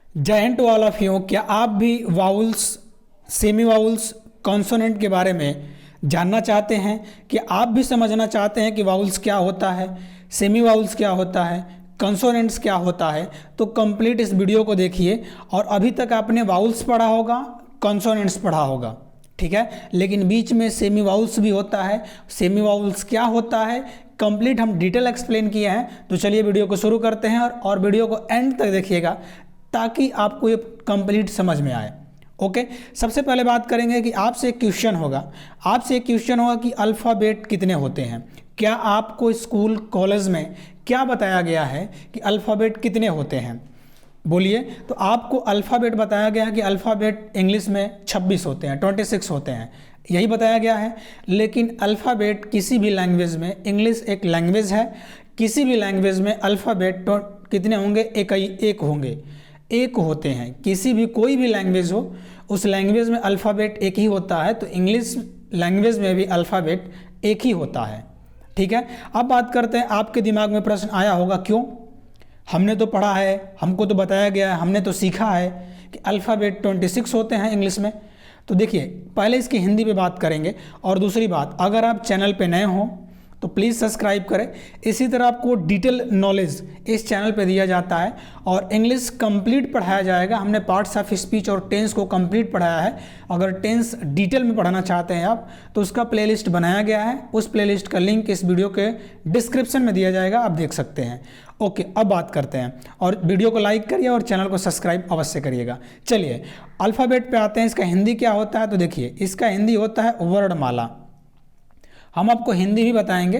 जय Hind to all of you. क्या आप भी वाउल्स, सेमी वाउल्स, कॉन्सोनेंट के बारे में जानना चाहते हैं? कि आप भी समझना चाहते हैं कि वाउल्स क्या होता है, सेमी वाउल्स क्या होता है, कॉन्सोनेंट्स क्या होता है? तो कंप्लीट इस वीडियो को देखिए। और अभी तक आपने वाउल्स पढ़ा होगा, कॉन्सोनेंट्स पढ़ा होगा, ठीक है, लेकिन बीच में सेमी वाउल्स भी होता है। सेमी वाउल्स क्या होता है कंप्लीट हम डिटेल एक्सप्लेन किए हैं। तो चलिए वीडियो को शुरू करते हैं और वीडियो को एंड तक देखिएगा ताकि आपको ये कंप्लीट समझ में आए। ओके, सबसे पहले बात करेंगे कि आपसे एक क्वेश्चन होगा कि अल्फ़ाबेट कितने होते हैं। क्या आपको स्कूल कॉलेज में क्या बताया गया है कि अल्फ़ाबेट कितने होते हैं? बोलिए। तो आपको अल्फ़ाबेट बताया गया है कि अल्फ़ाबेट इंग्लिश में 26 होते हैं, 26 होते हैं, यही बताया गया है। लेकिन अल्फ़ाबेट किसी भी लैंग्वेज में, इंग्लिश एक लैंग्वेज है, किसी भी लैंग्वेज में अल्फ़ाबेट कितने होंगे? एक होंगे, एक होते हैं। किसी भी कोई भी लैंग्वेज हो, उस लैंग्वेज में अल्फ़ाबेट एक ही होता है। तो इंग्लिश लैंग्वेज में भी अल्फ़ाबेट एक ही होता है, ठीक है। अब बात करते हैं, आपके दिमाग में प्रश्न आया होगा क्यों? हमने तो पढ़ा है, हमको तो बताया गया है, हमने तो सीखा है कि अल्फ़ाबेट 26 होते हैं इंग्लिश में। तो देखिए, पहले इसकी हिंदी में बात करेंगे। और दूसरी बात, अगर आप चैनल पे नए हों तो प्लीज़ सब्सक्राइब करें। इसी तरह आपको डिटेल नॉलेज इस चैनल पे दिया जाता है और इंग्लिश कंप्लीट पढ़ाया जाएगा। हमने पार्ट्स ऑफ स्पीच और टेंस को कंप्लीट पढ़ाया है। अगर टेंस डिटेल में पढ़ना चाहते हैं आप तो उसका प्लेलिस्ट बनाया गया है। उस प्लेलिस्ट का लिंक इस वीडियो के डिस्क्रिप्शन में दिया जाएगा, आप देख सकते हैं। ओके, अब बात करते हैं और वीडियो को लाइक करिए और चैनल को सब्सक्राइब अवश्य करिएगा। चलिए अल्फ़ाबेट पे आते हैं। इसका हिंदी क्या होता है? तो देखिए, इसका हिंदी होता है वर्णमाला। हम आपको हिंदी भी बताएंगे।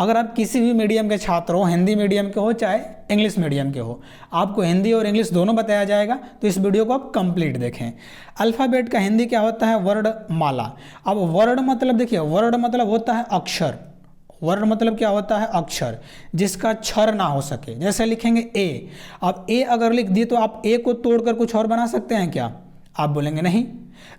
अगर आप किसी भी मीडियम के छात्र हो, हिंदी मीडियम के हो चाहे इंग्लिश मीडियम के हो, आपको हिंदी और इंग्लिश दोनों बताया जाएगा। तो इस वीडियो को आप कंप्लीट देखें। अल्फ़ाबेट का हिंदी क्या होता है? वर्णमाला। अब वर्ण मतलब देखिए, वर्ण मतलब होता है अक्षर। वर्ण मतलब क्या होता है? अक्षर जिसका क्षर ना हो सके। जैसे लिखेंगे ए, अब ए अगर लिख दिए तो आप ए को तोड़कर कुछ और बना सकते हैं क्या? आप बोलेंगे नहीं।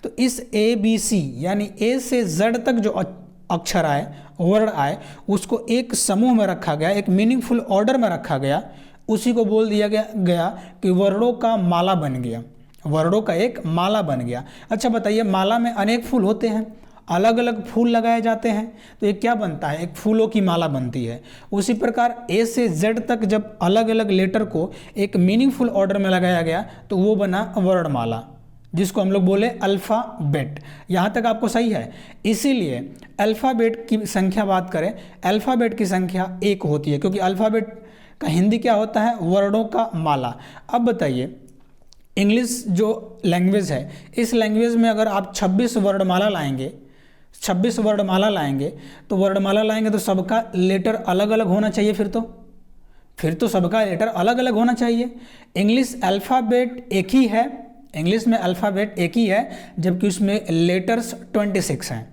तो इस ABC यानी ए से जेड तक जो अक्षर आए, वर्ण आए, उसको एक समूह में रखा गया, एक मीनिंगफुल ऑर्डर में रखा गया। उसी को बोल दिया गया कि वर्णों का माला बन गया, वर्णों का एक माला बन गया। अच्छा बताइए, माला में अनेक फूल होते हैं, अलग अलग फूल लगाए जाते हैं, तो ये क्या बनता है? एक फूलों की माला बनती है। उसी प्रकार ए से जेड तक जब अलग अलग लेटर को एक मीनिंगफुल ऑर्डर में लगाया गया तो वो बना वर्णमाला, जिसको हम लोग बोले अल्फ़ाबेट। यहाँ तक आपको सही है? इसीलिए अल्फ़ाबेट की संख्या बात करें, अल्फ़ाबेट की संख्या एक होती है, क्योंकि अल्फ़ाबेट का हिंदी क्या होता है? वर्णों का माला। अब बताइए, इंग्लिश जो लैंग्वेज है, इस लैंग्वेज में अगर आप 26 वर्णमाला लाएंगे, 26 वर्णमाला लाएंगे तो वर्णमाला लाएंगे तो सबका लेटर अलग अलग होना चाहिए। फिर तो सबका लेटर अलग अलग होना चाहिए। इंग्लिश अल्फ़ाबेट एक ही है, इंग्लिश में अल्फ़ाबेट एक ही है, जबकि उसमें लेटर्स 26 हैं।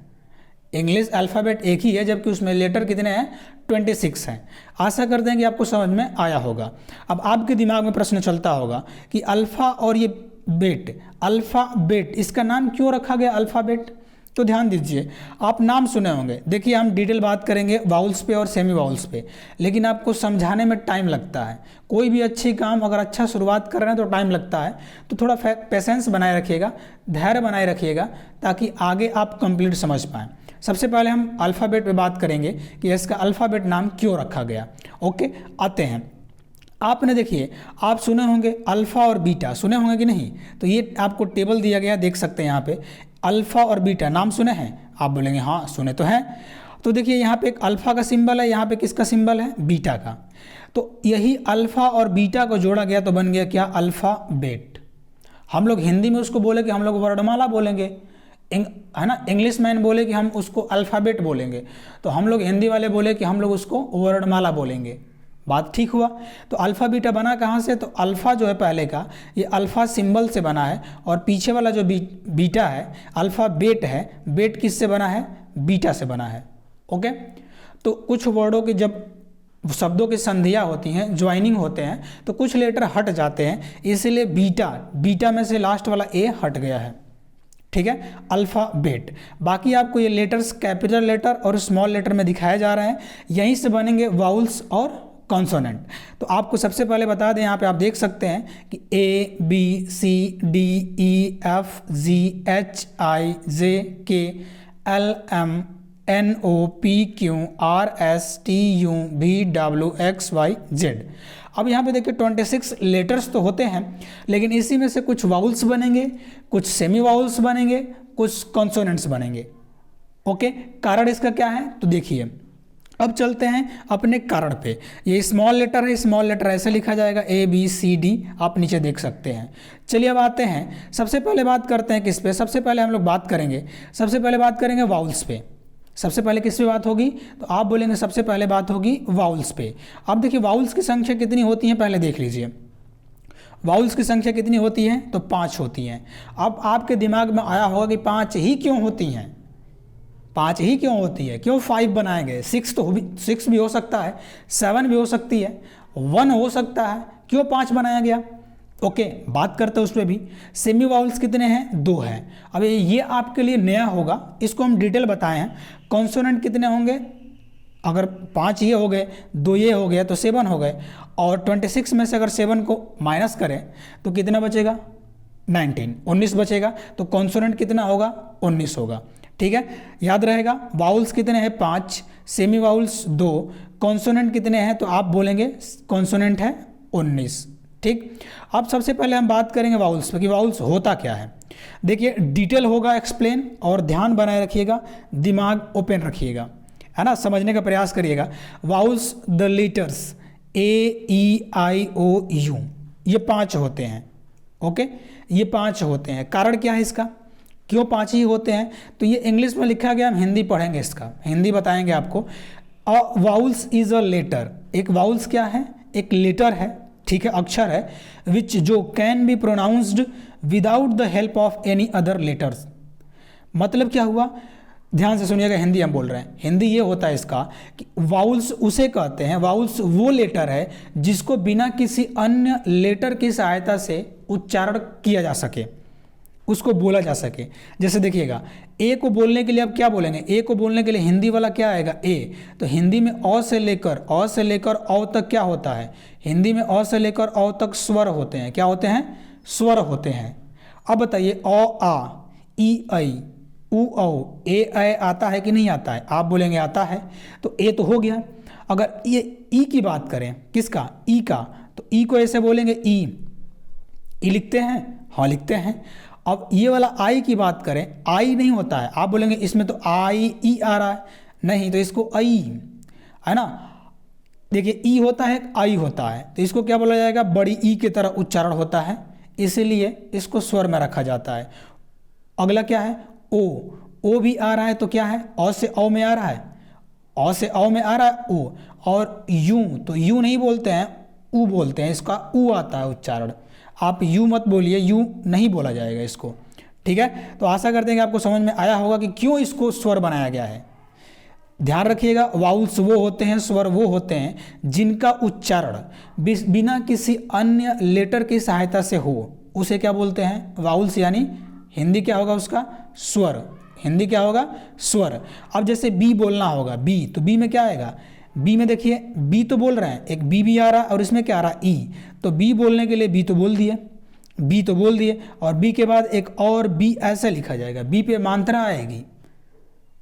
इंग्लिश अल्फ़ाबेट एक ही है जबकि उसमें लेटर कितने हैं? 26 हैं। आशा करते हैं कि आपको समझ में आया होगा। अब आपके दिमाग में प्रश्न चलता होगा कि अल्फ़ा और ये बेट, अल्फ़ाबेट, इसका नाम क्यों रखा गया अल्फ़ाबेट? तो ध्यान दीजिए, आप नाम सुने होंगे। देखिए, हम डिटेल बात करेंगे वाउल्स पे और सेमी वाउल्स पे, लेकिन आपको समझाने में टाइम लगता है। कोई भी अच्छी काम अगर अच्छा शुरुआत कर रहे हैं तो टाइम लगता है। तो थोड़ा पेशेंस बनाए रखिएगा, धैर्य बनाए रखिएगा, ताकि आगे आप कंप्लीट समझ पाएँ। सबसे पहले हम अल्फ़ाबेट पे बात करेंगे कि इसका अल्फ़ाबेट नाम क्यों रखा गया। ओके, आते हैं। आपने देखिए, आप सुने होंगे अल्फ़ा और बीटा, सुने होंगे कि नहीं? तो ये आपको टेबल दिया गया, देख सकते हैं यहाँ पे अल्फ़ा और बीटा, नाम सुने हैं? आप बोलेंगे हाँ सुने तो हैं। तो देखिए, यहाँ पे एक अल्फ़ा का सिंबल है, यहाँ पे किसका सिंबल है? बीटा का। तो यही अल्फ़ा और बीटा को जोड़ा गया तो बन गया क्या? अल्फ़ाबेट। हम लोग हिंदी में उसको बोले कि हम लोग वर्णमाला बोलेंगे, है ना। इंग्लिश मैन बोले कि हम उसको अल्फ़ाबेट बोलेंगे, तो हम लोग हिंदी वाले बोले कि हम लोग उसको वर्णमाला बोलेंगे। बात ठीक हुआ। तो अल्फ़ा बीटा बना कहाँ से? तो अल्फ़ा जो है पहले का, ये अल्फ़ा सिंबल से बना है, और पीछे वाला जो बीटा है, अल्फ़ाबेट है, बेट किससे बना है? बीटा से बना है। ओके, तो कुछ वर्डों की जब शब्दों की संधियाँ होती हैं, ज्वाइनिंग होते हैं, तो कुछ लेटर हट जाते हैं, इसीलिए बीटा में से लास्ट वाला ए हट गया है, ठीक है, अल्फ़ाबेट। बाकी आपको ये लेटर्स कैपिटल लेटर और स्मॉल लेटर में दिखाए जा रहे हैं, यहीं से बनेंगे वाउल्स और कॉन्सोनेंट। तो आपको सबसे पहले बता दें, यहाँ पे आप देख सकते हैं कि A B C D E F G H I J K L M N O P Q R S T U V W X Y Z। अब यहाँ पे देखिए 26 लेटर्स तो होते हैं, लेकिन इसी में से कुछ वाउल्स बनेंगे, कुछ सेमी वाउल्स बनेंगे, कुछ कॉन्सोनेंट्स बनेंगे। ओके, कारण इसका क्या है तो देखिए, अब चलते हैं अपने कारण पे। ये स्मॉल लेटर है, स्मॉल लेटर ऐसे लिखा जाएगा A B C D, आप नीचे देख सकते हैं। चलिए अब आते हैं, सबसे पहले बात करते हैं किस पे। सबसे पहले हम लोग बात करेंगे वाउल्स पे। सबसे पहले किस पे बात होगी तो आप बोलेंगे सबसे पहले बात होगी वाउल्स पे। अब देखिए वाउल्स की संख्या कितनी होती है पहले देख लीजिए। वाउल्स की संख्या कितनी होती है तो 5 होती हैं। अब आपके दिमाग में आया होगा कि 5 ही क्यों होती हैं, 5 ही क्यों होती है, क्यों 5 बनाए गए। 6 भी हो सकता है, 7 भी हो सकती है, 1 हो सकता है, क्यों 5 बनाया गया। ओके, बात करते हैं उस पर भी। सेमी वाउल्स कितने हैं 2 हैं। अब ये आपके लिए नया होगा, इसको हम डिटेल बताए हैं। कॉन्सोनेंट कितने होंगे, अगर 5 ये हो गए, 2 ये हो गया तो 7 हो गए, और 26 में से अगर 7 को माइनस करें तो कितना बचेगा 19 बचेगा। तो कॉन्सोनेंट कितना होगा 19 होगा। ठीक है, याद रहेगा। वाउल्स कितने हैं 5, सेमी वाउल्स 2, कॉन्सोनेंट कितने हैं तो आप बोलेंगे कॉन्सोनेंट है 19। ठीक, अब सबसे पहले हम बात करेंगे वाउल्स पे कि वाउल्स होता क्या है। देखिए डिटेल होगा एक्सप्लेन, और ध्यान बनाए रखिएगा, दिमाग ओपन रखिएगा, है ना, समझने का प्रयास करिएगा। वाउल्स द लेटर्स A-E-I-O-U, ये 5 होते हैं। ओके, ये 5 होते हैं। कारण क्या है इसका, क्यों 5 ही होते हैं तो ये इंग्लिश में लिखा गया, हम हिंदी पढ़ेंगे, इसका हिंदी बताएंगे आपको। वाउल्स इज अ लेटर, एक वाउल्स क्या है, एक लेटर है, ठीक है, अक्षर है, विच जो can be pronounced without the help of any other letters. मतलब क्या हुआ, ध्यान से सुनिएगा, हिंदी हम बोल रहे हैं। हिंदी ये होता है इसका कि वाउल्स उसे कहते हैं, वाउल्स वो लेटर है जिसको बिना किसी अन्य लेटर की सहायता से उच्चारण किया जा सके, उसको बोला जा सके। जैसे देखिएगा, ए को बोलने के लिए अब क्या बोलेंगे, ए को बोलने के लिए हिंदी वाला क्या आएगा ए, तो हिंदी में अ से लेकर औ तक क्या होता है, हिंदी में अ से लेकर औ तक स्वर होते हैं। क्या होते हैं, स्वर होते हैं। अब बताइए अ आ ई ऐ उ औ ए ऐ आता है कि नहीं आता है, आप बोलेंगे आता है, तो ए तो हो गया। अगर ये ई की बात करें, किसका, ई का, तो ई को ऐसे बोलेंगे ई लिखते हैं, हाँ लिखते हैं। अब ये वाला आई की बात करें, आई नहीं होता है, आप बोलेंगे इसमें तो आई ई आ रहा है, नहीं तो इसको आई, है ना। देखिए ई होता है, आई होता है, तो इसको क्या बोला जाएगा, बड़ी ई की तरह उच्चारण होता है, इसीलिए इसको स्वर में रखा जाता है। अगला क्या है, ओ भी आ रहा है, तो क्या है, औ से औ में आ रहा है, औ से औ में आ रहा है ओ। और यू, तो यू नहीं बोलते हैं, ऊ बोलते हैं, इसका ऊ आता है उच्चारण। आप यू मत बोलिए, यू नहीं बोला जाएगा इसको। ठीक है, तो आशा करते हैं कि आपको समझ में आया होगा कि क्यों इसको स्वर बनाया गया है। ध्यान रखिएगा, वाउल्स वो होते हैं, स्वर वो होते हैं जिनका उच्चारण बिना किसी अन्य लेटर की सहायता से हो, उसे क्या बोलते हैं, वाउल्स। यानी हिंदी क्या होगा उसका, स्वर। हिंदी क्या होगा, स्वर। अब जैसे बी बोलना होगा, बी, तो बी में क्या आएगा, बी में देखिए बी तो बोल रहे हैं, एक बी भी आ रहा है और इसमें क्या आ रहा है ई, तो बी बोलने के लिए बी तो बोल दिए, और बी के बाद एक और बी ऐसे लिखा जाएगा, बी पे मात्रा आएगी।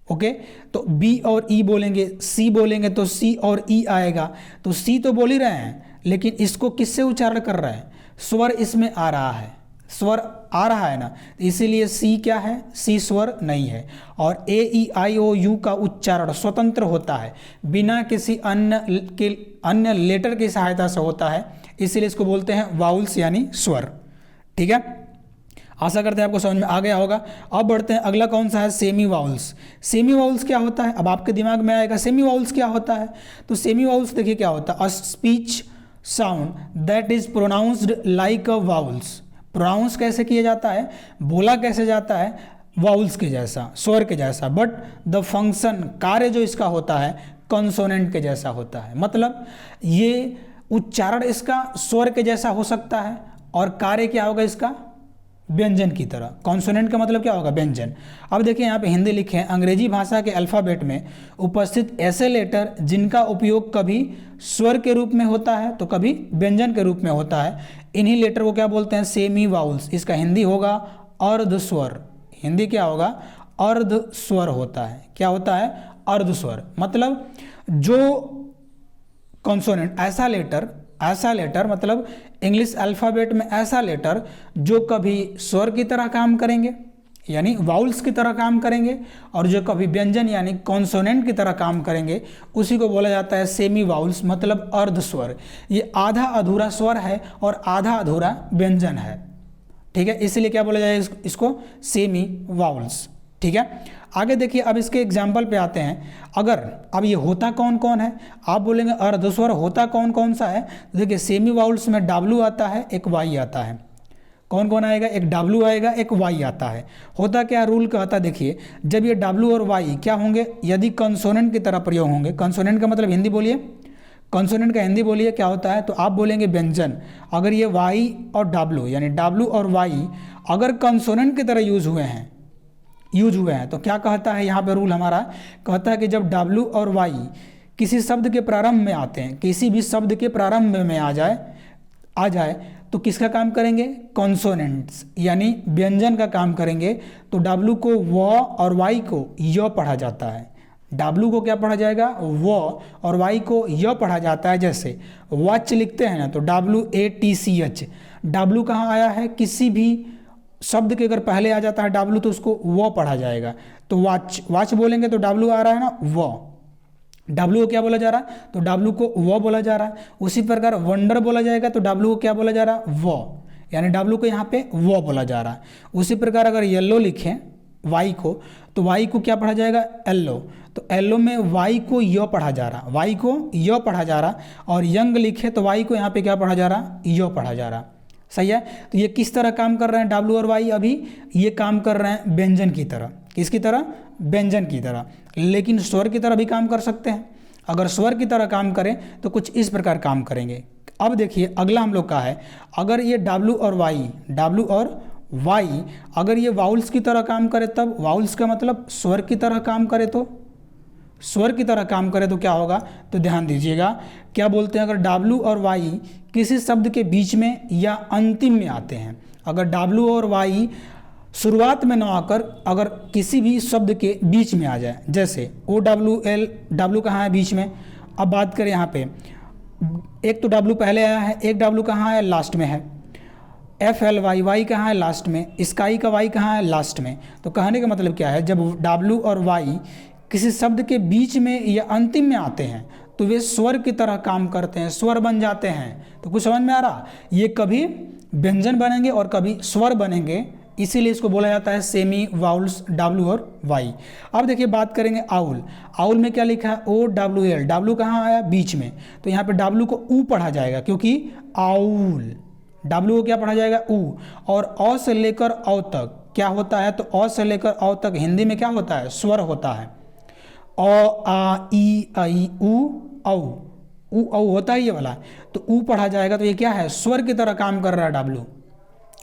ओके, तो बी और ई बोलेंगे, सी बोलेंगे तो सी और ई आएगा। तो सी तो बोल ही रहे हैं, लेकिन इसको किससे उच्चारण कर रहे हैं, स्वर इसमें आ रहा है, स्वर आ रहा है ना, इसीलिए सी क्या है, सी स्वर नहीं है। और A-E-I-O-U का उच्चारण स्वतंत्र होता है, बिना किसी अन्य लेटर की सहायता से होता है, इसीलिए इसको बोलते हैं वाउल्स यानी स्वर। ठीक है, आशा करते हैं आपको समझ में आ गया होगा। अब बढ़ते हैं, अगला कौन सा है, सेमी वाउल्स। सेमी वाउल्स क्या होता है, अब आपके दिमाग में आएगा सेमी वाउल्स क्या होता है। तो सेमी वाउल्स देखिए क्या होता है, a speech sound that is pronounced like a vowels. Pronounce कैसे किया जाता है, बोला कैसे जाता है, वाउल्स के जैसा, स्वर के जैसा, बट द फंक्शन, कार्य जो इसका होता है कॉन्सोनेंट के जैसा होता है। मतलब ये उच्चारण इसका स्वर के जैसा हो सकता है और कार्य क्या होगा इसका, व्यंजन की तरह। कॉन्सोनेंट का मतलब क्या होगा? व्यंजन। अब देखिए यहाँ पे हिंदी लिखे हैं, अंग्रेजी भाषा के अल्फ़ाबेट में उपस्थित ऐसे लेटर जिनका उपयोग कभी स्वर के रूप में होता है तो कभी व्यंजन के रूप में होता है, इन्हीं लेटर को क्या बोलते हैं? Semi vowels. इसका हिंदी होगा अर्ध स्वर। हिंदी क्या होगा? अर्ध स्वर होता है। क्या होता है? अर्ध स्वर। मतलब जो कॉन्सोनेंट, ऐसा लेटर मतलब इंग्लिश अल्फ़ाबेट में ऐसा लेटर जो कभी स्वर की तरह काम करेंगे यानी वाउल्स की तरह काम करेंगे, और जो कभी व्यंजन यानी कॉन्सोनेंट की तरह काम करेंगे, उसी को बोला जाता है सेमी वाउल्स, मतलब अर्ध स्वर। ये आधा अधूरा स्वर है और आधा अधूरा व्यंजन है। ठीक है, इसलिए क्या बोला जाए इसको? Semi vowels. ठीक है, आगे देखिए, अब इसके एग्जाम्पल पे आते हैं। अगर अब ये होता कौन कौन है? आप बोलेंगे अर्धस्वर होता कौन कौन सा है? तो देखिए सेमी वाउल्स में डब्ल्यू आता है, एक वाई आता है। कौन कौन आएगा? एक डब्ल्यू आएगा, एक वाई आता है। होता क्या रूल का होता? देखिए जब ये डब्ल्यू और वाई क्या होंगे? यदि कंसोनेंट की तरह प्रयोग होंगे। कंसोनेंट का मतलब हिंदी बोलिए, कंसोनेंट का हिंदी बोलिए क्या होता है? तो आप बोलेंगे व्यंजन। अगर ये वाई और डब्ल्यू यानी डब्ल्यू और वाई अगर कंसोनेंट की तरह यूज हुए हैं तो क्या कहता है यहाँ पे रूल हमारा? कहता है कि जब डब्ल्यू और वाई किसी शब्द के प्रारंभ में आते हैं, किसी भी शब्द के प्रारंभ में आ जाए तो किसका काम करेंगे? कॉन्सोनेंट्स यानी व्यंजन का काम करेंगे। तो डब्ल्यू को व और वाई को य पढ़ा जाता है। डब्ल्यू को क्या पढ़ा जाएगा? व, और वाई को य पढ़ा जाता है। जैसे वॉच लिखते हैं ना तो WATCH। डब्ल्यू कहाँ आया है? किसी भी शब्द के अगर पहले आ जाता है डब्ल्यू तो उसको वो पढ़ा जाएगा। तो वाच बोलेंगे तो डब्ल्यू आ रहा है ना, वो। डब्ल्यू को क्या बोला जा रहा है? तो डब्ल्यू को वो बोला जा रहा है। उसी प्रकार वंडर बोला जाएगा तो डब्ल्यू को क्या बोला जा रहा है? वो, यानी डब्ल्यू को यहाँ पे वो बोला जा रहा है। उसी प्रकार अगर येलो लिखें वाई को तो वाई को क्या पढ़ा जाएगा? येलो। तो येलो में वाई को यो पढ़ा जा रहा, वाई को यो पढ़ा जा रहा। और यंग लिखे तो वाई को यहाँ पे क्या पढ़ा जा रहा? यो पढ़ा जा रहा। सही है। तो ये किस तरह काम कर रहे हैं डब्ल्यू और वाई? अभी ये काम कर रहे हैं व्यंजन की तरह। किसकी तरह? व्यंजन की तरह। लेकिन स्वर की तरह भी काम कर सकते हैं। अगर स्वर की तरह काम करें तो कुछ इस प्रकार काम करेंगे। अब देखिए अगला हम लोग का है, अगर ये डब्ल्यू और वाई अगर ये वाउल्स की तरह काम करे, तब वाउल्स का मतलब स्वर की तरह काम करे, तो स्वर की तरह काम करे तो क्या होगा? तो ध्यान दीजिएगा, क्या बोलते हैं? अगर डब्ल्यू और वाई किसी शब्द के बीच में या अंतिम में आते हैं, अगर डब्ल्यू और वाई शुरुआत में ना आकर अगर किसी भी शब्द के बीच में आ जाए, जैसे OWL, डब्ल्यू कहाँ है? बीच में। अब बात करें यहाँ पे, एक तो डब्ल्यू पहले आया है, एक डब्ल्यू कहाँ है? लास्ट में है। FLY, वाई कहाँ है? लास्ट में। स्काई का वाई कहाँ है? लास्ट में। तो कहने का मतलब क्या है? जब डब्ल्यू और वाई किसी शब्द के बीच में या अंतिम में आते हैं तो वे स्वर की तरह काम करते हैं, स्वर बन जाते हैं। तो कुछ समझ में आ रहा? ये कभी व्यंजन बनेंगे और कभी स्वर बनेंगे, इसीलिए इसको बोला जाता है सेमी वाउल्स, डब्ल्यू और वाई। अब देखिए बात करेंगे आउल। आउल में क्या लिखा है? OWL। डब्ल्यू कहाँ आया? बीच में। तो यहाँ पे डब्ल्यू को ऊ पढ़ा जाएगा क्योंकि आउल। डब्ल्यू को क्या पढ़ा जाएगा? ऊ। और अ से लेकर औ तक क्या होता है? तो अ से लेकर औ तक हिंदी में क्या होता है? स्वर होता है। अ, आ, ई, आई, ऊ, औ होता है ये वाला, तो ऊ पढ़ा जाएगा। तो ये क्या है? स्वर की तरह काम कर रहा है डब्ल्यू।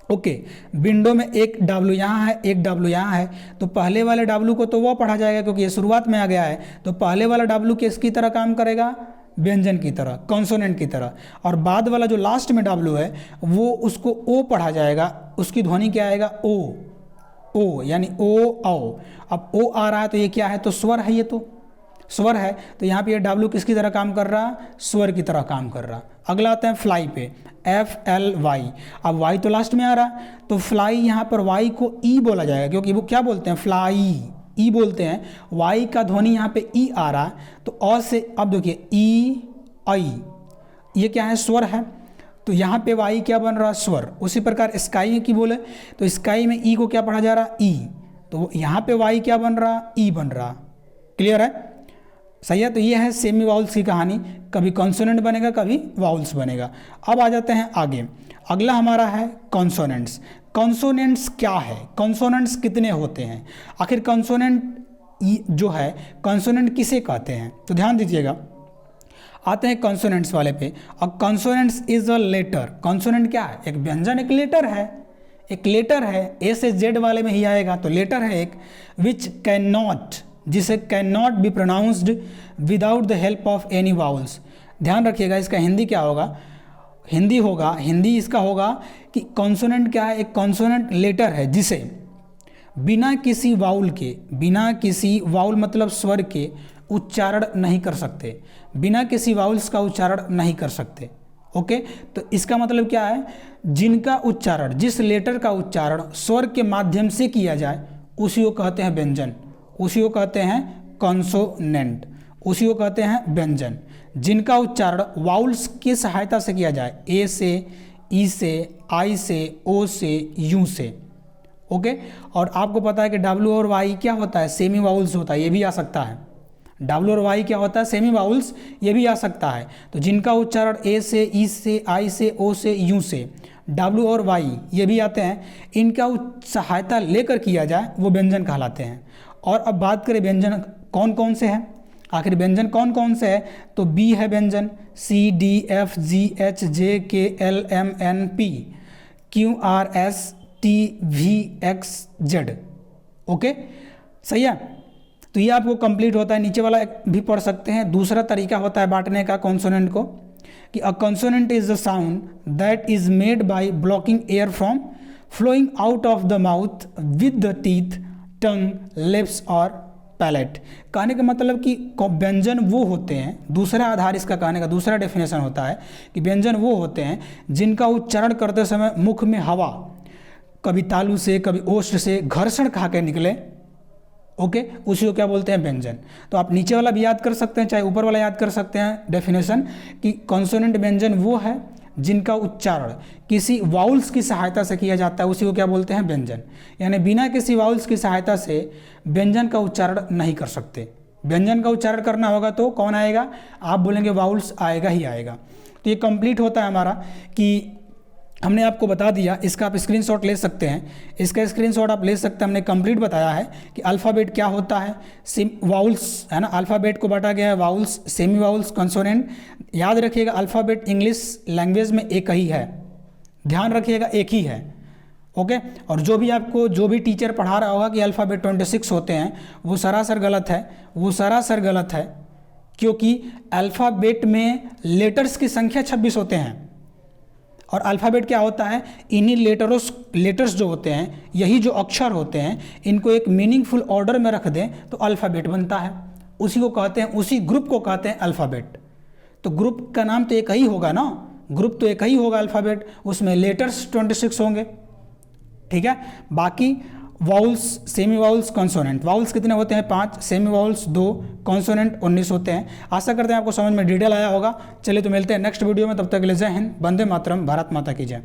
ओके, विंडो में एक डब्ल्यू यहाँ है, एक डब्ल्यू यहाँ है, तो पहले वाले डब्ल्यू को तो वो पढ़ा जाएगा क्योंकि ये शुरुआत में आ गया है। तो पहले वाला डब्ल्यू किसकी तरह काम करेगा? व्यंजन की तरह, कॉन्सोनेंट की तरह। और बाद वाला जो लास्ट में डब्ल्यू है वो उसको ओ पढ़ा जाएगा, उसकी ध्वनि क्या आएगा? ओ, यानी ओ, औ। अब ओ आ रहा है तो ये क्या है? तो स्वर है, ये तो स्वर है। तो यहाँ पे ये डब्ल्यू किसकी तरह काम कर रहा? स्वर की तरह काम कर रहा। अगला आता है फ्लाई पे, FLY। अब वाई तो लास्ट में आ रहा, तो फ्लाई यहाँ पर वाई को ई बोला जाएगा क्योंकि वो क्या बोलते हैं? फ्लाई, ई बोलते हैं। वाई का ध्वनि यहाँ पे ई आ रहा, तो अ से अब देखिए ई, आई, ये क्या है? स्वर है। तो यहाँ पे वाई क्या बन रहा? स्वर। उसी प्रकार स्काई की बोले तो स्काई में ई को क्या पढ़ा जा रहा? ई। तो यहाँ पे वाई क्या बन रहा? ई बन रहा। क्लियर है? सही है। तो ये है सेमी वाउल्स की कहानी, कभी कॉन्सोनेंट बनेगा कभी वाउल्स बनेगा। अब आ जाते हैं आगे, अगला हमारा है कॉन्सोनेंट्स। कॉन्सोनेंट्स क्या है? कॉन्सोनेंट्स कितने होते हैं? आखिर कॉन्सोनेंट जो है, कॉन्सोनेंट किसे कहते हैं? तो ध्यान दीजिएगा, आते हैं कॉन्सोनेंट्स वाले पे। अब consonants is a letter. Consonant क्या है? एक व्यंजन, एक लेटर है। एक लेटर है, ए से जेड वाले में ही आएगा, तो लेटर है एक, विच कैन नॉट, जिसे can not be pronounced without the help of any vowels. ध्यान रखिएगा, इसका हिंदी क्या होगा, हिंदी इसका होगा कि कॉन्सोनेंट क्या है, एक कॉन्सोनेंट लेटर है जिसे बिना किसी वाउल मतलब स्वर के उच्चारण नहीं कर सकते, बिना किसी वाउल्स का उच्चारण नहीं कर सकते। ओके, तो इसका मतलब क्या है, जिनका उच्चारण, जिस लेटर का उच्चारण स्वर के माध्यम से किया जाए उसी को कहते हैं व्यंजन, उसी को कहते हैं कॉन्सोनेंट, उसी को कहते हैं व्यंजन। जिनका उच्चारण वाउल्स की सहायता से किया जाए, ए से, ई से, आई से, ओ से, यू से। ओके, और आपको पता है कि डब्ल्यू और वाई क्या होता है, सेमी वाउल्स होता है, ये भी आ सकता है। डब्ल्यू और वाई क्या होता है, सेमी वाउल्स, ये भी आ सकता है। तो जिनका उच्चारण ए से, ई से, आई से, ओ से, यू से, डब्ल्यू और वाई ये भी आते हैं, इनका सहायता लेकर किया जाए वो व्यंजन कहलाते हैं। और अब बात करें व्यंजन कौन कौन से हैं, आखिर व्यंजन कौन कौन से है, तो बी है व्यंजन, C, D, F, G, H, J, K, L, M, N, P, Q, R, S, T, V, X, Z. Okay, सही है। तो ये आपको कंप्लीट होता है। नीचे वाला भी पढ़ सकते हैं। दूसरा तरीका होता है बांटने का कॉन्सोनेंट को, कि a consonant is the sound that is made by blocking air from flowing out of the mouth with the teeth, tongue, lips और पैलेट। कहने का मतलब कि व्यंजन वो होते हैं, दूसरा आधार इसका कहने का दूसरा डेफिनेशन होता है कि व्यंजन वो होते हैं जिनका उच्चारण करते समय मुख में हवा कभी तालू से कभी ओष्ठ से घर्षण खा के निकले। ओके, उसी को क्या बोलते हैं, व्यंजन। तो आप नीचे वाला भी याद कर सकते हैं, चाहे ऊपर वाला याद कर सकते हैं डेफिनेशन, कि कॉन्सोनेंट व्यंजन वो है जिनका उच्चारण किसी वाउल्स की सहायता से किया जाता है, उसी को क्या बोलते हैं, व्यंजन। यानी बिना किसी वाउल्स की सहायता से व्यंजन का उच्चारण नहीं कर सकते। व्यंजन का उच्चारण करना होगा तो कौन आएगा, आप बोलेंगे वाउल्स आएगा ही आएगा। तो ये कंप्लीट होता है हमारा, कि हमने आपको बता दिया। इसका आप स्क्रीनशॉट ले सकते हैं, इसका स्क्रीनशॉट आप ले सकते हैं। हमने कंप्लीट बताया है कि अल्फ़ाबेट क्या होता है, वाउल्स है ना, अल्फ़ाबेट को बांटा गया है वाउल्स, सेमी वाउल्स, कंसोनेंट। याद रखिएगा अल्फ़ाबेट इंग्लिश लैंग्वेज में एक ही है, ध्यान रखिएगा एक ही है। ओके, और जो भी टीचर पढ़ा रहा होगा कि अल्फ़ाबेट 26 होते हैं, वो सरासर गलत है, वो सरासर गलत है। क्योंकि अल्फ़ाबेट में लेटर्स की संख्या 26 होते हैं, और अल्फ़ाबेट क्या होता है, इन्हीं लेटर्स जो होते हैं, यही जो अक्षर होते हैं, इनको एक मीनिंगफुल ऑर्डर में रख दें तो अल्फ़ाबेट बनता है। उसी को कहते हैं, उसी ग्रुप को कहते हैं अल्फ़ाबेट। तो ग्रुप का नाम तो एक ही होगा ना, ग्रुप तो एक ही होगा अल्फ़ाबेट, उसमें लेटर्स 26 होंगे। ठीक है, बाकी vowels, semi vowels, consonant, vowels कितने होते हैं, 5, सेमी वाउल्स 2, कॉन्सोनेंट 19 होते हैं। आशा करते हैं आपको समझ में डिटेल आया होगा। चलिए तो मिलते हैं नेक्स्ट वीडियो में, तब तक के लिए जय हिंद, वंदे मातरम, भारत माता की जय।